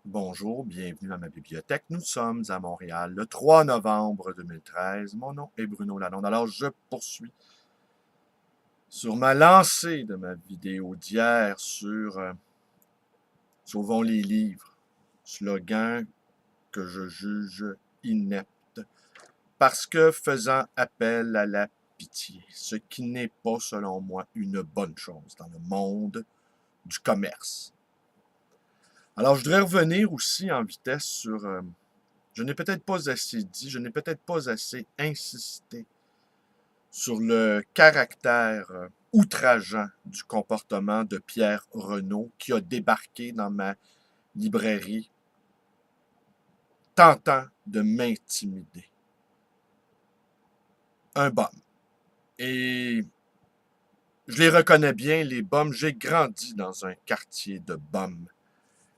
Bonjour, bienvenue à ma bibliothèque. Nous sommes à Montréal le 3 novembre 2013. Mon nom est Bruno Lalonde. Alors, je poursuis sur ma lancée de ma vidéo d'hier sur Sauvons les livres, slogan que je juge inepte, parce que faisant appel à la pitié, ce qui n'est pas, selon moi, une bonne chose dans le monde du commerce. Alors, je voudrais revenir aussi en vitesse sur je n'ai peut-être pas assez dit, je n'ai peut-être pas assez insisté sur le caractère outrageant du comportement de Pierre Renaud qui a débarqué dans ma librairie tentant de m'intimider. Un bum. Et je les reconnais bien, les bums. J'ai grandi dans un quartier de bums.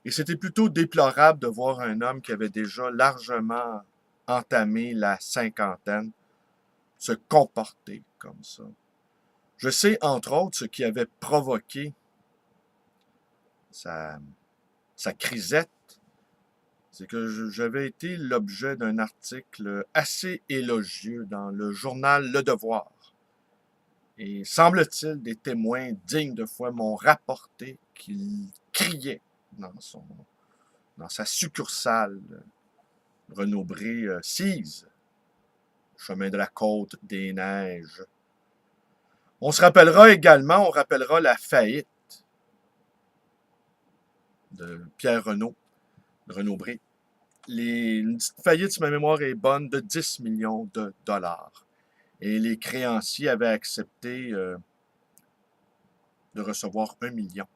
Et c'était plutôt déplorable de voir un homme qui avait déjà largement entamé la cinquantaine se comporter comme ça. Je sais, entre autres, ce qui avait provoqué sa, sa crisette, c'est que j'avais été l'objet d'un article assez élogieux dans le journal Le Devoir. Et semble-t-il, des témoins dignes de foi m'ont rapporté qu'il criait dans sa succursale Renaud-Bré Cise, chemin de la Côte des Neiges. On rappellera la faillite de Pierre Renaud, de Renaud-Bré. Une petite faillite, si ma mémoire est bonne, de 10 millions de dollars. Et les créanciers avaient accepté de recevoir 1 million.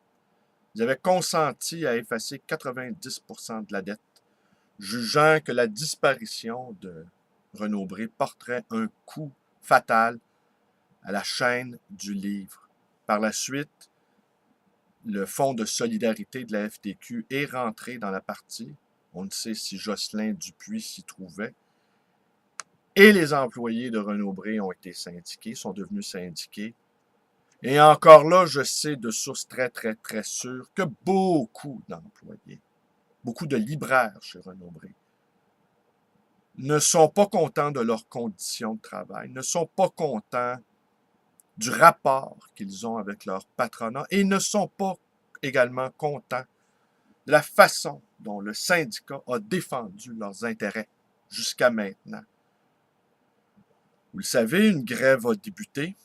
Ils avaient consenti à effacer 90% de la dette, jugeant que la disparition de Renaud-Bré porterait un coup fatal à la chaîne du livre. Par la suite, le fonds de solidarité de la FTQ est rentré dans la partie. On ne sait si Jocelyn Dupuis s'y trouvait. Et les employés de Renaud-Bré ont été syndiqués, sont devenus syndiqués. Et encore là, je sais de sources très, très, très sûres que beaucoup d'employés, beaucoup de libraires chez Renaud-Bré, ne sont pas contents de leurs conditions de travail, ne sont pas contents du rapport qu'ils ont avec leur patronat et ne sont pas également contents de la façon dont le syndicat a défendu leurs intérêts jusqu'à maintenant. Vous le savez, une grève a débuté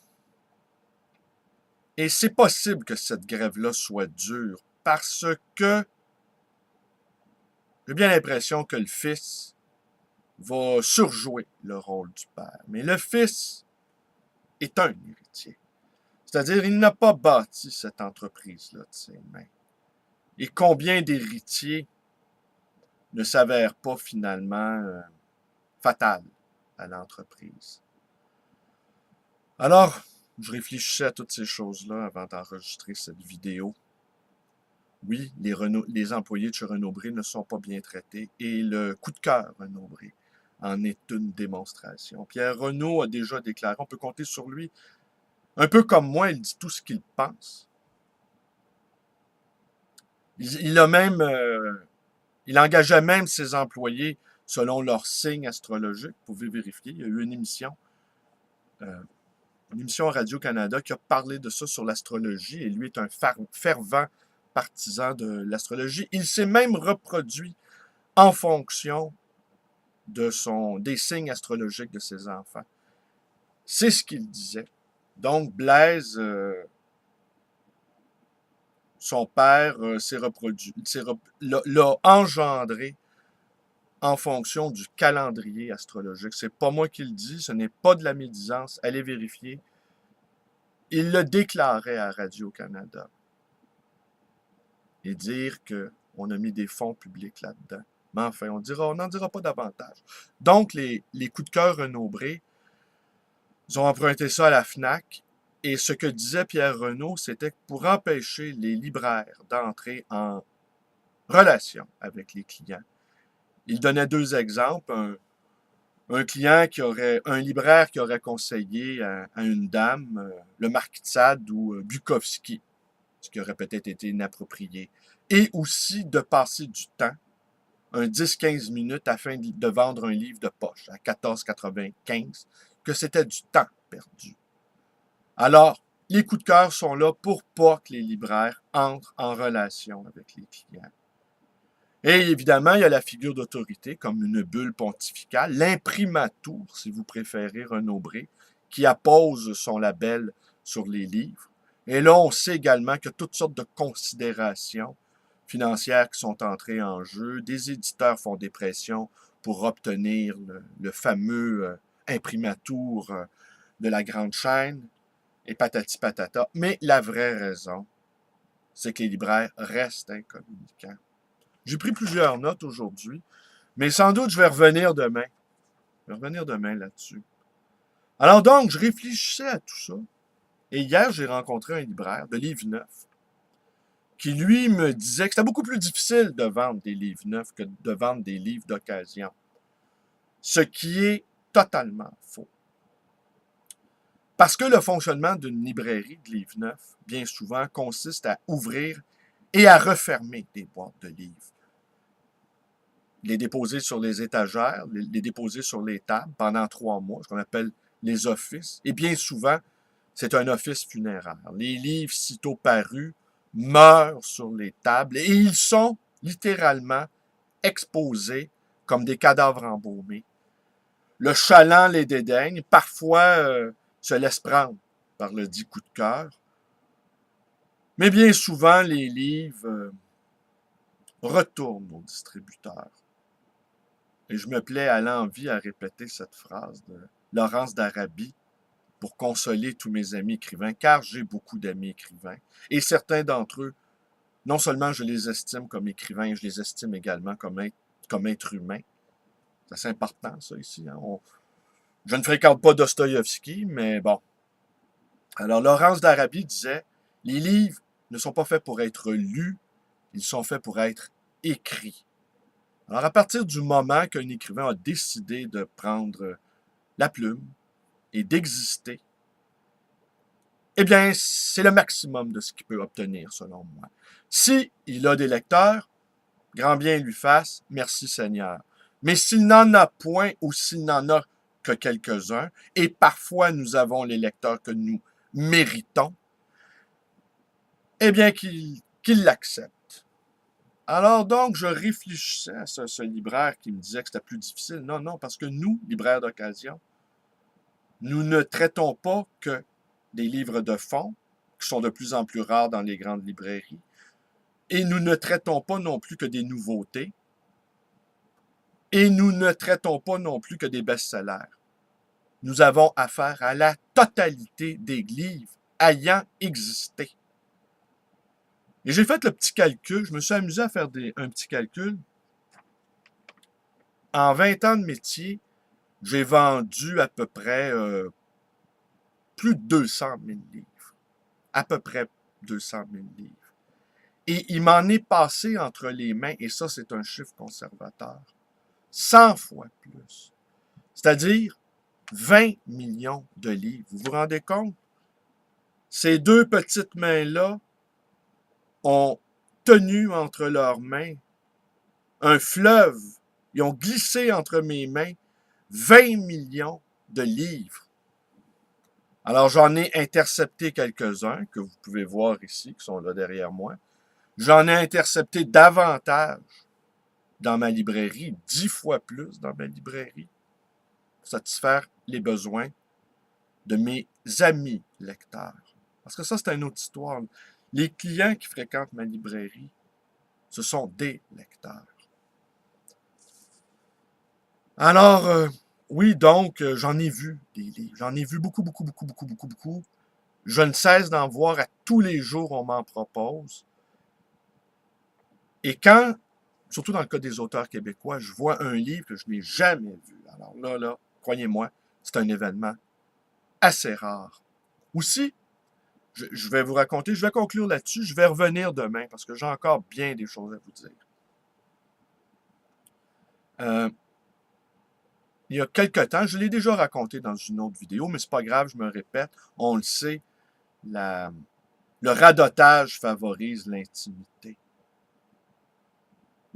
et c'est possible que cette grève-là soit dure parce que j'ai bien l'impression que le fils va surjouer le rôle du père. Mais le fils est un héritier. C'est-à-dire, il n'a pas bâti cette entreprise-là de ses mains. Et combien d'héritiers ne s'avèrent pas finalement fatales à l'entreprise? Alors, je réfléchissais à toutes ces choses-là avant d'enregistrer cette vidéo. Oui, les employés de chez Renaud-Bré ne sont pas bien traités et le coup de cœur Renaud-Bré en est une démonstration. Pierre Renaud a déjà déclaré, on peut compter sur lui, un peu comme moi, il dit tout ce qu'il pense. Il engageait même ses employés selon leur signe astrologique. Vous pouvez vérifier. Il y a eu euh, une émission à Radio-Canada qui a parlé de ça sur l'astrologie et lui est un fervent partisan de l'astrologie. Il s'est même reproduit en fonction des signes astrologiques de ses enfants. C'est ce qu'il disait. Donc, Blaise, son père, l'a engendré en fonction du calendrier astrologique. C'est pas moi qui le dis, ce n'est pas de la médisance. Allez vérifier. Il le déclarait à Radio-Canada. Et dire qu'on a mis des fonds publics là-dedans. Mais enfin, on n'en dira pas davantage. Donc, les coups de cœur Renaud-Bré, ils ont emprunté ça à la FNAC. Et ce que disait Pierre Renaud, c'était que pour empêcher les libraires d'entrer en relation avec les clients, il donnait deux exemples. Un libraire qui aurait conseillé à une dame le Marquis de Sade ou Bukowski, ce qui aurait peut-être été inapproprié. Et aussi de passer du temps un 10-15 minutes afin de vendre un livre de poche à 14,95, que c'était du temps perdu. Alors, les coups de cœur sont là pour pas que les libraires entrent en relation avec les clients. Et évidemment, il y a la figure d'autorité, comme une bulle pontificale, l'imprimatur, si vous préférez Renaud-Bré, qui appose son label sur les livres. Et là, on sait également que toutes sortes de considérations financières qui sont entrées en jeu. Des éditeurs font des pressions pour obtenir le fameux imprimatur de la grande chaîne, et patati patata. Mais la vraie raison, c'est que les libraires restent incommunicants. J'ai pris plusieurs notes aujourd'hui, mais sans doute je vais revenir demain. Je vais revenir demain là-dessus. Alors donc, je réfléchissais à tout ça. Et hier, j'ai rencontré un libraire de livres neufs qui, lui, me disait que c'était beaucoup plus difficile de vendre des livres neufs que de vendre des livres d'occasion. Ce qui est totalement faux. Parce que le fonctionnement d'une librairie de livres neufs, bien souvent, consiste à ouvrir et à refermer des boîtes de livres. Les déposer sur les étagères, les déposer sur les tables pendant 3 mois, ce qu'on appelle les offices. Et bien souvent, c'est un office funéraire. Les livres sitôt parus meurent sur les tables et ils sont littéralement exposés comme des cadavres embaumés. Le chaland les dédaigne, parfois se laisse prendre par le dit coup de cœur. Mais bien souvent, les livres retournent aux distributeurs. Et je me plais à l'envie à répéter cette phrase de Laurence d'Arabie pour consoler tous mes amis écrivains, car j'ai beaucoup d'amis écrivains. Et certains d'entre eux, non seulement je les estime comme écrivains, je les estime également comme êtres humains. C'est assez important, ça, ici. Hein? Je ne fréquente pas Dostoïevski, mais bon. Alors, Laurence d'Arabie disait, les livres ne sont pas faits pour être lus, ils sont faits pour être écrits. Alors, à partir du moment qu'un écrivain a décidé de prendre la plume et d'exister, eh bien, c'est le maximum de ce qu'il peut obtenir, selon moi. S'il a des lecteurs, grand bien lui fasse, merci Seigneur. Mais s'il n'en a point ou s'il n'en a que quelques-uns, et parfois nous avons les lecteurs que nous méritons, eh bien, qu'il l'accepte. Alors donc, je réfléchissais à ce libraire qui me disait que c'était plus difficile. Non, non, parce que nous, libraires d'occasion, nous ne traitons pas que des livres de fond, qui sont de plus en plus rares dans les grandes librairies, et nous ne traitons pas non plus que des nouveautés, et nous ne traitons pas non plus que des best-sellers. Nous avons affaire à la totalité des livres ayant existé. Et j'ai fait le petit calcul, je me suis amusé à faire un petit calcul. En 20 ans de métier, j'ai vendu à peu près plus de 200 000 livres. À peu près 200 000 livres. Et il m'en est passé entre les mains, et ça c'est un chiffre conservateur, 100 fois plus. C'est-à-dire 20 millions de livres. Vous vous rendez compte? Ces deux petites mains-là ont tenu entre leurs mains un fleuve. Ils ont glissé entre mes mains 20 millions de livres. Alors, j'en ai intercepté quelques-uns, que vous pouvez voir ici, qui sont là derrière moi. J'en ai intercepté davantage dans ma librairie, 10 fois plus dans ma librairie, pour satisfaire les besoins de mes amis lecteurs. Parce que ça, c'est une autre histoire. Les clients qui fréquentent ma librairie, ce sont des lecteurs. Alors, oui, donc, j'en ai vu des livres. J'en ai vu beaucoup, beaucoup, beaucoup, beaucoup, beaucoup, beaucoup. Je ne cesse d'en voir à tous les jours, on m'en propose. Et quand, surtout dans le cas des auteurs québécois, je vois un livre que je n'ai jamais vu. Alors là, croyez-moi, c'est un événement assez rare. Aussi, je vais vous raconter, je vais conclure là-dessus, je vais revenir demain parce que j'ai encore bien des choses à vous dire. Il y a quelque temps, je l'ai déjà raconté dans une autre vidéo, mais c'est pas grave, je me répète, on le sait, le radotage favorise l'intimité.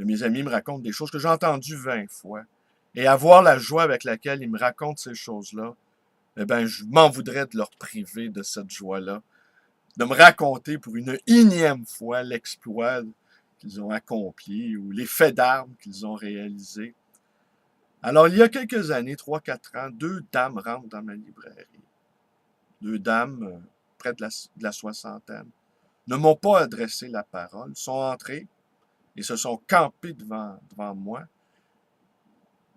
de mes amis me racontent des choses que j'ai entendues 20 fois. Et avoir la joie avec laquelle ils me racontent ces choses-là, eh bien, je m'en voudrais de leur priver de cette joie-là, de me raconter pour une énième fois l'exploit qu'ils ont accompli ou les faits d'armes qu'ils ont réalisés. Alors, il y a quelques années, 3-4 ans, deux dames rentrent dans ma librairie. Deux dames, près de la soixantaine, ne m'ont pas adressé la parole, sont entrées et se sont campées devant moi.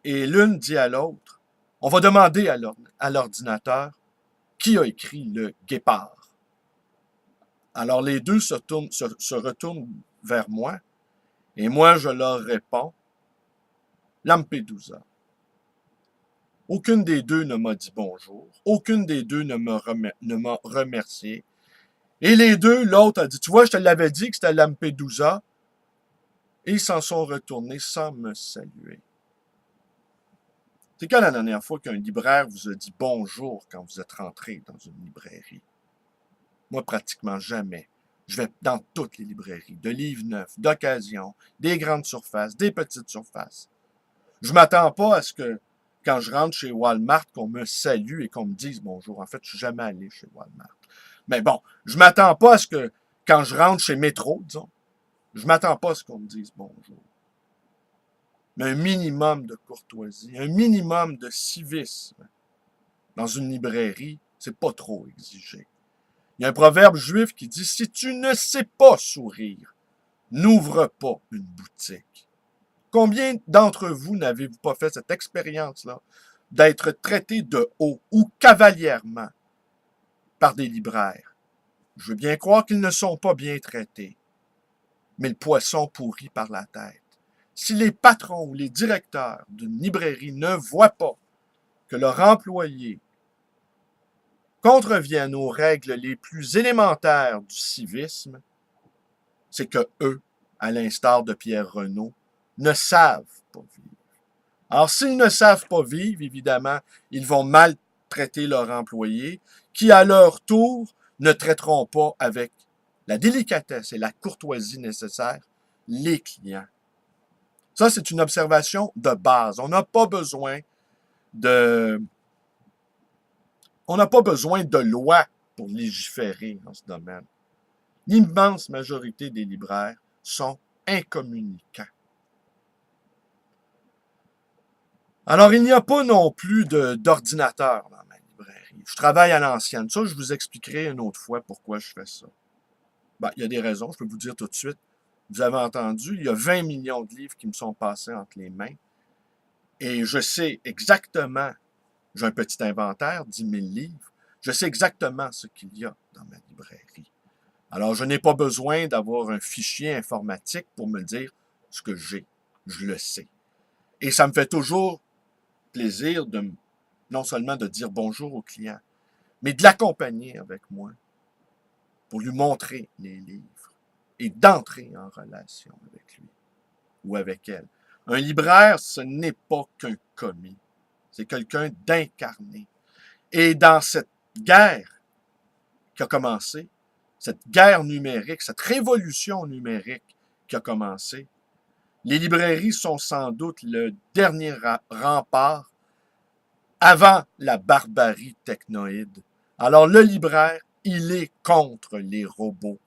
Et l'une dit à l'autre, on va demander à l'ordinateur qui a écrit le Guépard. Alors les deux se retournent vers moi et moi je leur réponds, Lampedusa. Aucune des deux ne m'a dit bonjour, aucune des deux ne m'a remercié. Et les deux, l'autre a dit, tu vois, je te l'avais dit que c'était Lampedusa, et ils s'en sont retournés sans me saluer. C'est quand la dernière fois qu'un libraire vous a dit bonjour quand vous êtes rentré dans une librairie? Moi, pratiquement jamais. Je vais dans toutes les librairies, de livres neufs, d'occasion, des grandes surfaces, des petites surfaces. Je m'attends pas à ce que, quand je rentre chez Walmart, qu'on me salue et qu'on me dise bonjour. En fait, je suis jamais allé chez Walmart. Mais bon, je m'attends pas à ce que, quand je rentre chez Métro, disons, je m'attends pas à ce qu'on me dise bonjour. Mais un minimum de courtoisie, un minimum de civisme dans une librairie, c'est pas trop exigé. Il y a un proverbe juif qui dit « Si tu ne sais pas sourire, n'ouvre pas une boutique. » Combien d'entre vous n'avez-vous pas fait cette expérience-là d'être traité de haut ou cavalièrement par des libraires? Je veux bien croire qu'ils ne sont pas bien traités, mais le poisson pourrit par la tête. Si les patrons ou les directeurs d'une librairie ne voient pas que leurs employés contreviennent aux règles les plus élémentaires du civisme, c'est que eux, à l'instar de Pierre Renaud, ne savent pas vivre. Alors, s'ils ne savent pas vivre, évidemment, ils vont maltraiter leurs employés, qui, à leur tour, ne traiteront pas avec la délicatesse et la courtoisie nécessaires les clients. Ça, c'est une observation de base. On n'a pas besoin de loi pour légiférer dans ce domaine. L'immense majorité des libraires sont incommunicants. Alors, il n'y a pas non plus d'ordinateur dans ma librairie. Je travaille à l'ancienne. Ça, je vous expliquerai une autre fois pourquoi je fais ça. Ben, il y a des raisons, je peux vous dire tout de suite. Vous avez entendu, il y a 20 millions de livres qui me sont passés entre les mains. Et je sais exactement, j'ai un petit inventaire, 10 000 livres, je sais exactement ce qu'il y a dans ma librairie. Alors, je n'ai pas besoin d'avoir un fichier informatique pour me dire ce que j'ai. Je le sais. Et ça me fait toujours plaisir non seulement de dire bonjour au client, mais de l'accompagner avec moi pour lui montrer les livres et d'entrer en relation avec lui ou avec elle. Un libraire, ce n'est pas qu'un commis. C'est quelqu'un d'incarné. Et dans cette guerre qui a commencé, cette guerre numérique, cette révolution numérique qui a commencé, les librairies sont sans doute le dernier rempart avant la barbarie technoïde. Alors le libraire, il est contre les robots.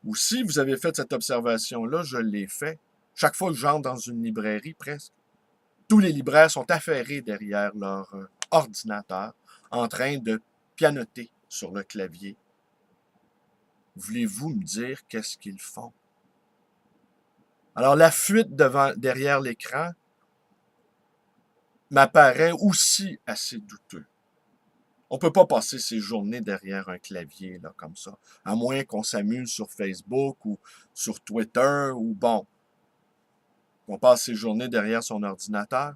Ou si vous avez fait cette observation-là, je l'ai fait. Chaque fois que j'entre dans une librairie, presque, tous les libraires sont affairés derrière leur ordinateur, en train de pianoter sur le clavier. Voulez-vous me dire qu'est-ce qu'ils font? Alors la fuite derrière l'écran m'apparaît aussi assez douteux. On ne peut pas passer ses journées derrière un clavier là, comme ça, à moins qu'on s'amuse sur Facebook ou sur Twitter ou bon, qu'on passe ses journées derrière son ordinateur.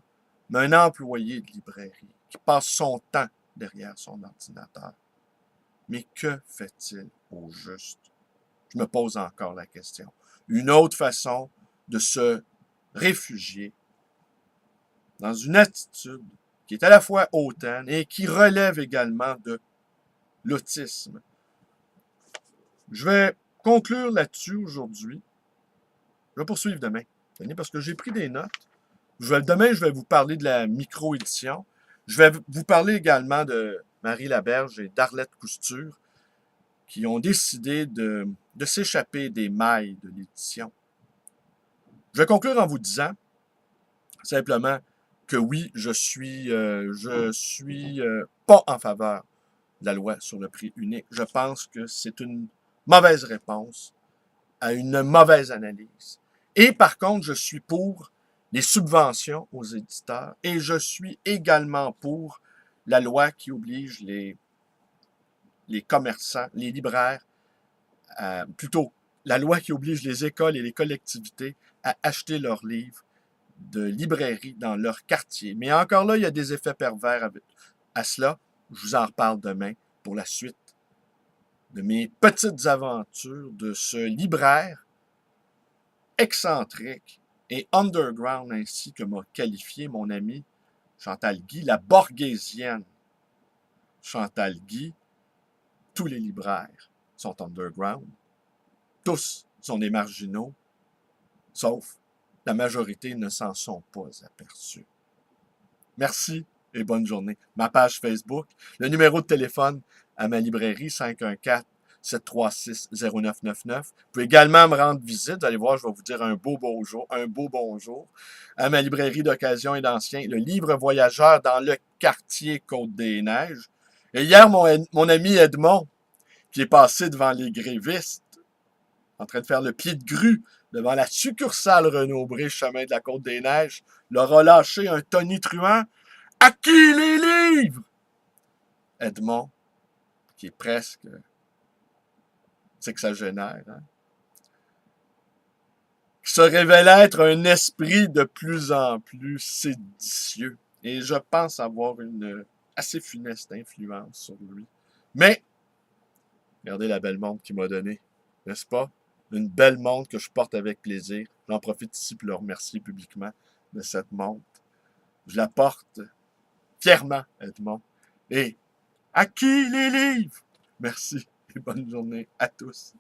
Mais un employé de librairie qui passe son temps derrière son ordinateur, mais que fait-il au juste? Je me pose encore la question. Une autre façon de se réfugier dans une attitude qui est à la fois hautaine et qui relève également de l'autisme. Je vais conclure là-dessus aujourd'hui. Je vais poursuivre demain. Tenez, parce que j'ai pris des notes. Demain, je vais vous parler de la micro-édition. Je vais vous parler également de Marie Laberge et d'Arlette Cousture, qui ont décidé de s'échapper des mailles de l'édition. Je vais conclure en vous disant simplement que oui, je suis pas en faveur de la loi sur le prix unique. Je pense que c'est une mauvaise réponse à une mauvaise analyse. Et par contre, je suis pour les subventions aux éditeurs et je suis également pour la loi qui oblige les commerçants, les libraires, plutôt la loi qui oblige les écoles et les collectivités à acheter leurs livres de librairie dans leur quartier. Mais encore là, il y a des effets pervers à cela. Je vous en reparle demain pour la suite de mes petites aventures de ce libraire excentrique et underground, ainsi que m'a qualifié mon ami Chantal Guy, la borghésienne Chantal Guy. Tous les libraires sont underground. Tous sont des marginaux, sauf la majorité ne s'en sont pas aperçus. Merci et bonne journée. Ma page Facebook, le numéro de téléphone à ma librairie, 514-736-0999. Vous pouvez également me rendre visite. Vous allez voir, je vais vous dire un beau bonjour, à ma librairie d'occasion et d'ancien, le livre voyageur dans le quartier Côte-des-Neiges. Et hier, mon ami Edmond, qui est passé devant les grévistes, en train de faire le pied de grue devant la succursale Renaud-Bré, chemin de la Côte-des-Neiges, leur a lâché un tonitruant. À qui les livres? Edmond, qui est presque sexagénaire, hein, qui se révèle être un esprit de plus en plus séditieux. Et je pense avoir une assez funeste influence sur lui. Mais, regardez la belle montre qu'il m'a donnée, n'est-ce pas? Une belle montre que je porte avec plaisir. J'en profite ici pour le remercier publiquement de cette montre. Je la porte fièrement, Edmond. Et à qui les livres? Merci et bonne journée à tous.